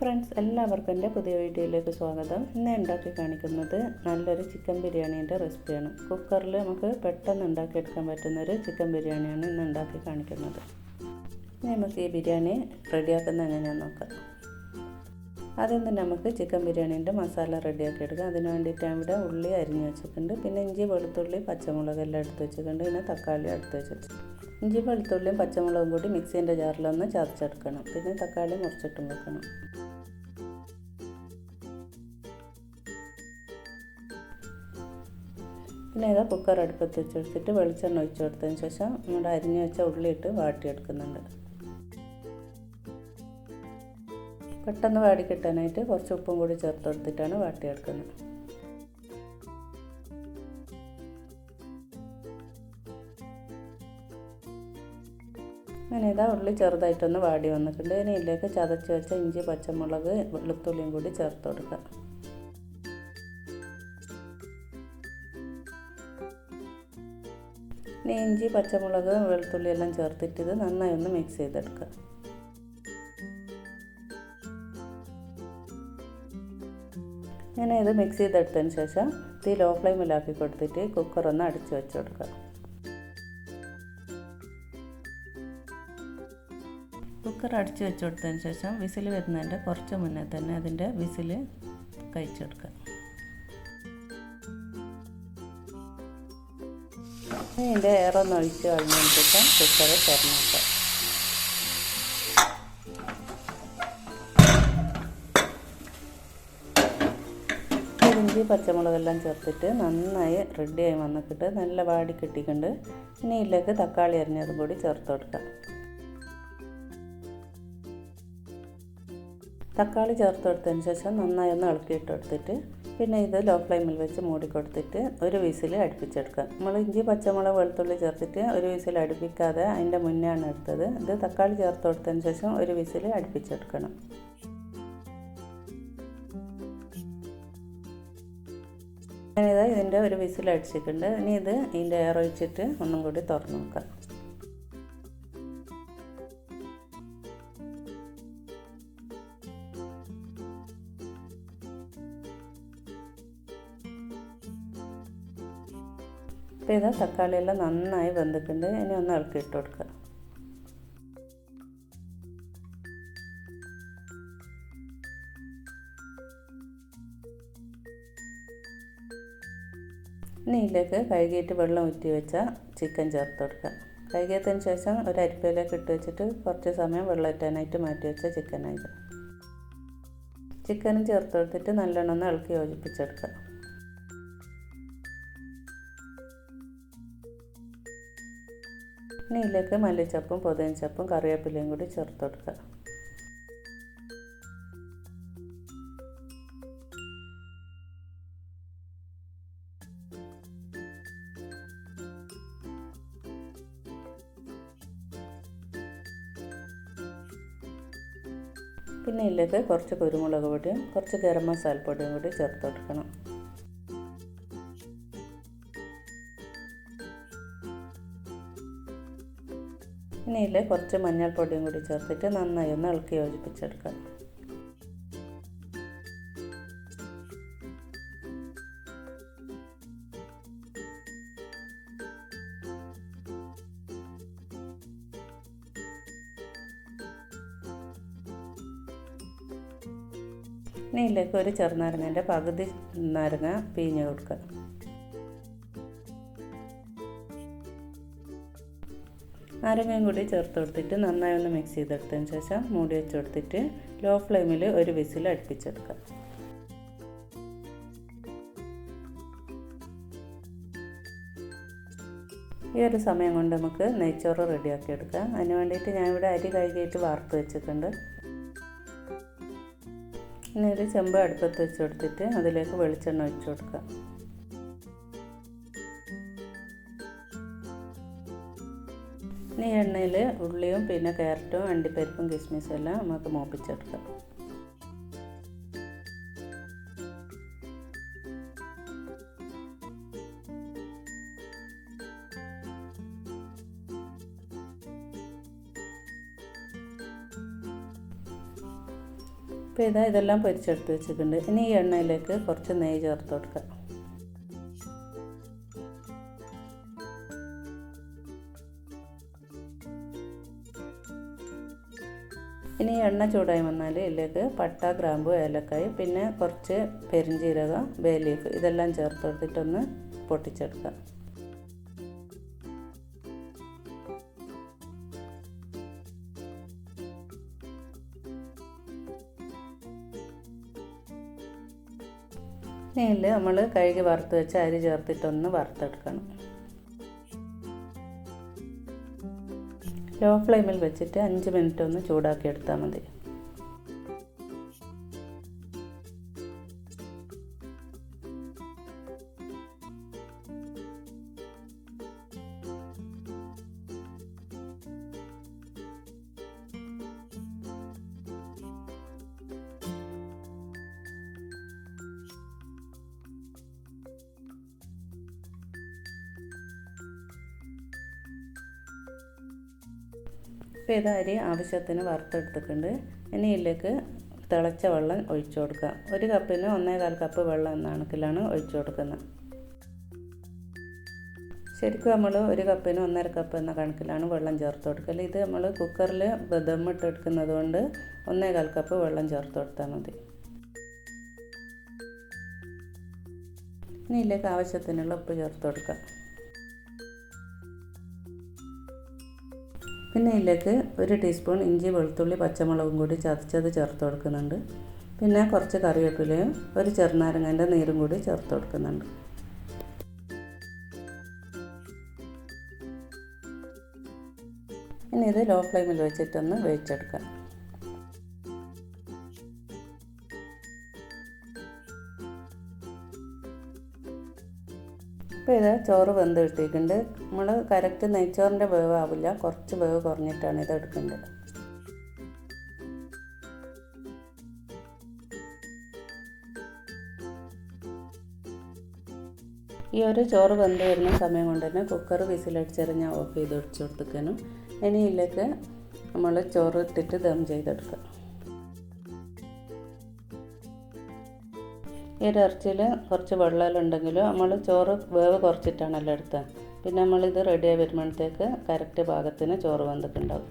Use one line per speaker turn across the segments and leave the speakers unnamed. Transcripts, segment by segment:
Friends, എല്ലാവർക്കും എൻ്റെ പുതിയ വീഡിയോയിലേക്ക് സ്വാഗതം. ഇന്ന് ഉണ്ടാക്കി കാണിക്കുന്നത് നല്ലൊരു ചിക്കൻ ബിരിയാണീൻ്റെ റെസിപ്പിയാണ്. കുക്കറിൽ നമുക്ക് പെട്ടെന്ന് ഉണ്ടാക്കിയെടുക്കാൻ പറ്റുന്നൊരു ചിക്കൻ ബിരിയാണിയാണ് ഇന്ന് ഉണ്ടാക്കി കാണിക്കുന്നത്. ഇനി നമുക്ക് ഈ ബിരിയാണി റെഡിയാക്കുന്നത് എങ്ങനെയാണെന്ന് നോക്കാം. ആദ്യം തന്നെ നമുക്ക് ചിക്കൻ ബിരിയാണീൻ്റെ മസാല റെഡിയാക്കി എടുക്കാം. അതിന് വേണ്ടിയിട്ട് ഇവിടെ ഉള്ളി അരിഞ്ഞ് വെച്ചിട്ടുണ്ട്. പിന്നെ ഇഞ്ചി, വെളുത്തുള്ളി, പച്ചമുളക് എല്ലാം എടുത്ത് വെച്ചിട്ടുണ്ട്. പിന്നെ തക്കാളി എടുത്ത് വെച്ചിട്ടുണ്ട്. ഇഞ്ചി, വെളുത്തുള്ളിയും പച്ചമുളകും കൂടി മിക്സീൻ്റെ ജാറിലൊന്ന് ചതച്ചെടുക്കണം. പിന്നെ തക്കാളി മുറിച്ചിട്ടും വെക്കണം. പിന്നെ ഇതാ കുക്കർ അടുപ്പത്ത് വെച്ചെടുത്തിട്ട് വെളിച്ചെണ്ണ ഒഴിച്ചു കൊടുത്തതിന് ശേഷം നമ്മുടെ അരിഞ്ഞു വെച്ച ഉള്ളിയിട്ട് വാട്ടിയെടുക്കുന്നുണ്ട്. പെട്ടെന്ന് വാടി കിട്ടാനായിട്ട് കുറച്ച് ഉപ്പും കൂടി ചേർത്ത് കൊടുത്തിട്ടാണ് വാട്ടിയെടുക്കുന്നത്. അങ്ങനെ ഇതാ ഉള്ളി ചെറുതായിട്ടൊന്ന് വാടി വന്നിട്ടുണ്ട്. ഇനി ഇതിലേക്ക് ചതച്ച് വെച്ച ഇഞ്ചി, പച്ചമുളക്, വെളുത്തുള്ളിയും കൂടി ചേർത്ത് കൊടുക്കുക. ഇനി ഇഞ്ചി, പച്ചമുളക്, വെളുത്തുള്ളി എല്ലാം ചേർത്തിട്ട് ഇത് നന്നായി ഒന്ന് മിക്സ് ചെയ്തെടുക്കുക. ഇങ്ങനെ ഇത് മിക്സ് ചെയ്തെടുത്തതിന് ശേഷം തീ ലോ ഫ്ലെയിമിലാക്കി കൊടുത്തിട്ട് കുക്കർ ഒന്ന് അടിച്ചു വെച്ച് കൊടുക്കുക. കുക്കർ അടിച്ചു വെച്ച് കൊടുത്തതിന് ശേഷം വിസിൽ വരുന്നതിൻ്റെ കുറച്ച് മുന്നേ തന്നെ അതിൻ്റെ വിസിൽ കഴിച്ചെടുക്കുക. ഇതിൻ്റെ എയറൊന്ന് ഒഴിച്ച് കളഞ്ഞതിന് ശേഷം കുക്കർ തുറന്നേക്കാം. ഇഞ്ചി, പച്ചമുളകെല്ലാം ചേർത്തിട്ട് നന്നായി റെഡിയായി വന്നിട്ട് നല്ല വാടി കിട്ടിയിട്ടുണ്ട്. ഇനി ഇതിലേക്ക് തക്കാളി അരിഞ്ഞതും കൂടി ചേർത്ത് കൊടുക്കാം. തക്കാളി ചേർത്ത് കൊടുത്തതിന് ശേഷം നന്നായി ഒന്ന് ഇളക്കിയിട്ട് കൊടുത്തിട്ട് പിന്നെ ഇത് ലോ ഫ്ലെയിമിൽ വെച്ച് മൂടി കൊടുത്തിട്ട് ഒരു വിസിൽ അടുപ്പിച്ചെടുക്കുക. നമ്മൾ ഇഞ്ചി, പച്ചമുളക്, വെളുത്തുള്ളി ചേർത്തിട്ട് ഒരു വിസിൽ അടുപ്പിക്കാതെ അതിൻ്റെ മുന്നെയാണ് എടുത്തത്. ഇത് തക്കാളി ചേർത്ത് കൊടുത്തതിന് ശേഷം ഒരു വിസിൽ അടുപ്പിച്ചെടുക്കണം. ഞാനിത് ഇതിൻ്റെ ഒരു വിസിൽ അടിച്ചിട്ടുണ്ട്. ഇനി ഇത് ഇതിൻ്റെ എയർ ഒഴിച്ചിട്ട് ഒന്നും കൂടി തുറന്ന് നോക്കാം. അപ്പോൾ ഇത് തക്കാളിയെല്ലാം നന്നായി വെന്തിട്ടുണ്ട്. ഇനി ഒന്ന് ഇളക്കിയിട്ട് കൊടുക്കുക. ഇനി ഇതിലേക്ക് കഴുകിയിട്ട് വെള്ളം ഊറ്റി വെച്ച ചിക്കൻ ചേർത്ത് കൊടുക്കുക. കഴുകിയതിന് ശേഷം ഒരു അരിപ്പയിലേക്ക് ഇട്ട് വെച്ചിട്ട് കുറച്ച് സമയം വെള്ളം ഇറ്റാനായിട്ട് മാറ്റി വെച്ച ചിക്കനായത്. ചിക്കനും ചേർത്ത് കൊടുത്തിട്ട് നല്ലോണം ഒന്ന് ഇളക്കി യോജിപ്പിച്ചെടുക്കുക. ഇനി ഇതിലേക്ക് മല്ലിച്ചപ്പും പുതിനച്ചപ്പും കറിവേപ്പിലയും കൂടി ചേർത്ത് കൊടുക്കുക. പിന്നെ ഇതിലേക്ക് കുറച്ച് കുരുമുളക് പൊടിയും കുറച്ച് ഗരം മസാലപ്പൊടിയും കൂടി ചേർത്ത് കൊടുക്കണം. ഇനി ഇതിൽ കുറച്ച് മഞ്ഞൾപ്പൊടിയും കൂടി ചേർത്തിട്ട് നന്നായി ഒന്ന് ഇളക്കി യോജിപ്പിച്ചെടുക്കുക. ഇനി ഇതിലേക്ക് ഒരു ചെറുനാരങ്ങേൻ്റെ പകുതി നാരങ്ങ പിഴിഞ്ഞ് കൊടുക്കുക. നാരങ്ങയും കൂടി ചേർത്ത് കൊടുത്തിട്ട് നന്നായി ഒന്ന് മിക്സ് ചെയ്തെടുത്തതിന് ശേഷം മൂടി വെച്ച് കൊടുത്തിട്ട് ലോ ഫ്ലെയിമിൽ ഒരു വിസിൽ അടുപ്പിച്ചെടുക്കുക. ഈ ഒരു സമയം കൊണ്ട് നമുക്ക് നെയ്ച്ചോറ് റെഡിയാക്കി എടുക്കാം. അതിന് വേണ്ടിയിട്ട് ഞാനിവിടെ അരി കഴുകിയിട്ട് വാർത്ത് വെച്ചിട്ടുണ്ട്. ഇനി ഒരു ചെമ്പ് അടുപ്പത്ത് വെച്ച് കൊടുത്തിട്ട് അതിലേക്ക് വെളിച്ചെണ്ണ ഒഴിച്ച് കൊടുക്കുക. ഇനി എണ്ണയിൽ ഉള്ളിയും പിന്നെ ക്യാരറ്റും അണ്ടിപ്പരിപ്പും കിസ്മിസും എല്ലാം നമുക്ക് മൂപ്പിച്ചെടുക്കാം. അപ്പോൾ ഇതെല്ലാം പൊരിച്ചെടുത്ത് വെച്ചിട്ടുണ്ട്. ഇനി ഈ എണ്ണയിലേക്ക് കുറച്ച് നെയ്യ് ചേർത്ത് കൊടുക്കാം. ഇനി എണ്ണ ചൂടായി വന്നാൽ ഇതിലേക്ക് പട്ട, ഗ്രാമ്പു, ഏലക്കായ്, പിന്നെ കുറച്ച് പെരിഞ്ചീരകം, ബേ ലീഫ് ഇതെല്ലാം ചേർത്ത് കൊടുത്തിട്ടൊന്ന് പൊട്ടിച്ചെടുക്കാം. ഇനി നമ്മൾ കഴുകി വറുത്ത് വെച്ച അരി ചേർത്തിട്ടൊന്ന് വറുത്തെടുക്കണം. ലോ ഫ്ലെയിമിൽ വെച്ചിട്ട് 5 മിനിറ്റ് ഒന്ന് ചൂടാക്കി എടുത്താൽ മതി. ഇപ്പോൾ അരി ആവശ്യത്തിന് വറുത്തെടുത്തിട്ടുണ്ട്. ഇനി ഇതിലേക്ക് തിളച്ച വെള്ളം ഒഴിച്ചു കൊടുക്കുക. 1 കപ്പിന് 1.25 കപ്പ് വെള്ളം എന്ന കണക്കിലാണ് ഒഴിച്ചു കൊടുക്കുന്നത്. ശരിക്കും നമ്മൾ 1 കപ്പിന് 1.5 കപ്പ് എന്ന കണക്കിലാണ് വെള്ളം ചേർത്ത് കൊടുക്കൽ. ഇത് നമ്മൾ കുക്കറിൽ ദമ്മിട്ട് എടുക്കുന്നത് കൊണ്ട് 1.25 കപ്പ് വെള്ളം ചേർത്ത് കൊടുത്താൽ മതി. ഇനി ഇതിലേക്ക് ആവശ്യത്തിനുള്ള ഉപ്പ് ചേർത്ത് കൊടുക്കുക. പിന്നെ ഇതിലേക്ക് 1 ടീസ്പൂൺ ഇഞ്ചി, വെളുത്തുള്ളി, പച്ചമുളകും കൂടി ചതച്ചത് ചേർത്ത് കൊടുക്കുന്നുണ്ട്. പിന്നെ കുറച്ച് കറിവേപ്പിലയും 1 ചെറുനാരങ്ങൻ്റെ നീരും കൂടി ചേർത്ത് കൊടുക്കുന്നുണ്ട്. ഇനി ഇത് ലോ ഫ്ലെയിമിൽ വെച്ചിട്ടൊന്ന് വേവിച്ചെടുക്കാം. ഇപ്പോൾ ചോറ് വെന്ത് കിട്ടിയിട്ടുണ്ട്. നമ്മൾ കറക്റ്റ് നെയ്ച്ചോറിൻ്റെ വേവ് ആവില്ല, കുറച്ച് വേവ് കുറഞ്ഞിട്ടാണ് ഇത് എടുക്കേണ്ടത്. ഈ ഒരു ചോറ് വെന്ത് വരുന്ന സമയം കൊണ്ട് തന്നെ കുക്കർ വിസിലടിച്ചെറിഞ്ഞ് ഞാൻ ഓഫ് ചെയ്ത് ഒഴിച്ചു കൊടുത്തേക്കാനും. ഇനി ഇതിലേക്ക് നമ്മൾ ചോറ് ഇട്ടിട്ട് ദം ചെയ്തെടുക്കാം. ഈ ഒരു ഇറച്ചിയിൽ കുറച്ച് വെള്ളമെല്ലാം ഉണ്ടെങ്കിലും നമ്മൾ ചോറ് വേവ് കുറച്ചിട്ടാണല്ലോ എടുത്തത്. പിന്നെ നമ്മളിത് റെഡിയായി വരുമ്പോഴത്തേക്ക് കറക്റ്റ് പാകത്തിന് ചോറ് വെന്തിട്ടുണ്ടാവും.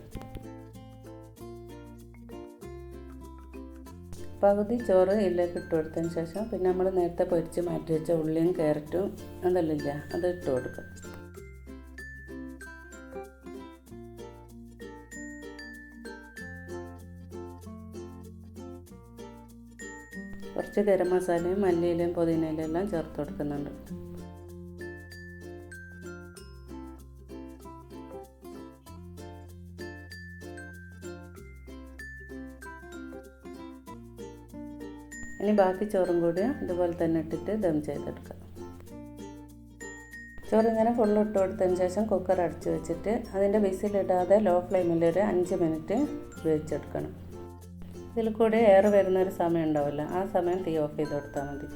പകുതി ചോറ് ഇതിലേക്ക് ഇട്ട് കൊടുത്തതിന് ശേഷം പിന്നെ നമ്മൾ നേരത്തെ പൊരിച്ച് മാറ്റി വെച്ച ഉള്ളിയും ക്യാരറ്റും അതെല്ലാം അത് ഇട്ട് കൊടുക്കും. കുറച്ച് ഗരം മസാലയും മല്ലിയിലയും പുതിനയിലും എല്ലാം ചേർത്ത് കൊടുക്കുന്നുണ്ട്. ഇനി ബാക്കി ചോറും കൂടി ഇതുപോലെ തന്നെ ഇട്ടിട്ട് ദം ചെയ്തെടുക്കാം. ചോറിങ്ങനെ ഫുള്ള് ഇട്ട് കൊടുത്തതിന് ശേഷം കുക്കർ അടച്ച് വെച്ചിട്ട് അതിൻ്റെ വിസിലിടാതെ ലോ ഫ്ലെയിമിൽ ഒരു 5 മിനിറ്റ് വേവിച്ചെടുക്കണം. ഇതിൽ കൂടി എയർ വരുന്നൊരു സമയം ഉണ്ടാവില്ല, ആ സമയം തീ ഓഫ് ചെയ്ത് കൊടുത്താൽ മതി.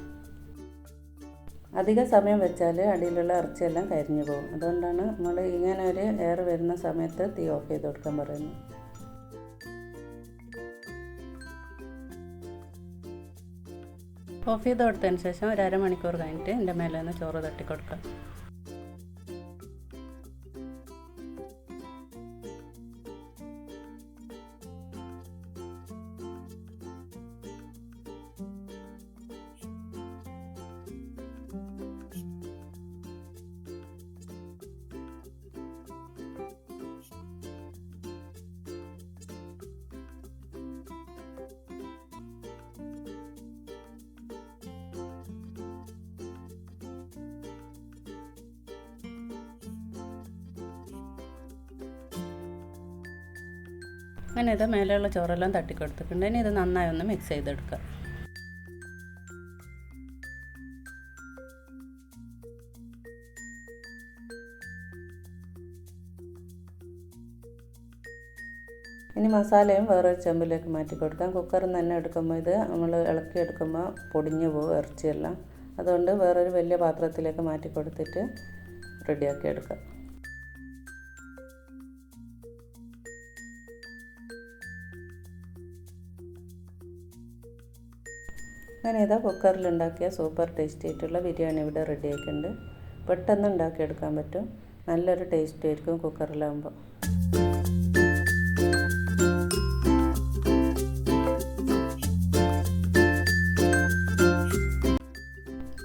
അധിക സമയം വെച്ചാൽ അടിയിലുള്ള ഇറച്ചിയെല്ലാം കരിഞ്ഞു പോകും. അതുകൊണ്ടാണ് നമ്മൾ ഇങ്ങനെ ഒരു എയർ വരുന്ന സമയത്ത് തീ ഓഫ് ചെയ്ത് കൊടുക്കാൻ പറയുന്നത്. ഓഫ് ചെയ്ത് കൊടുത്തതിന് ശേഷം ഒരു അരമണിക്കൂർ കഴിഞ്ഞിട്ട് എൻ്റെ മേലെ നിന്ന് ചോറ് തട്ടി കൊടുക്കാം. അങ്ങനെ ഇത് മേലെയുള്ള ചോറെല്ലാം തട്ടിക്കൊടുത്തിട്ടുണ്ട്. ഇനി ഇത് നന്നായി ഒന്ന് മിക്സ് ചെയ്തെടുക്കുക. ഇനി മസാലയും വേറൊരു ചെമ്പിലേക്ക് മാറ്റി കൊടുക്കാം. കുക്കറിൽ നിന്ന് തന്നെ എടുക്കുമ്പോൾ ഇത് നമ്മൾ ഇളക്കി എടുക്കുമ്പോൾ പൊടിഞ്ഞു പോകും ഇറച്ചിയെല്ലാം. അതുകൊണ്ട് വേറൊരു വലിയ പാത്രത്തിലേക്ക് മാറ്റി കൊടുത്തിട്ട് റെഡിയാക്കി എടുക്കാം. അങ്ങനെ ഇതാ കുക്കറിൽ ഉണ്ടാക്കിയ സൂപ്പർ ടേസ്റ്റി ആയിട്ടുള്ള ബിരിയാണി ഇവിടെ റെഡി ആയിട്ടുണ്ട്. പെട്ടെന്ന് ഉണ്ടാക്കിയെടുക്കാൻ പറ്റും. നല്ലൊരു ടേസ്റ്റ് ആയിരിക്കും കുക്കറിലാകുമ്പോൾ.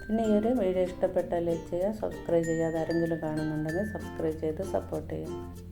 പിന്നെ ഈ ഒരു വീഡിയോ ഇഷ്ടപ്പെട്ടാൽ ലൈക്ക് ചെയ്യുക, സബ്സ്ക്രൈബ് ചെയ്യാതെ ആരെങ്കിലും കാണുന്നുണ്ടെങ്കിൽ സബ്സ്ക്രൈബ് ചെയ്ത് സപ്പോർട്ട് ചെയ്യുക.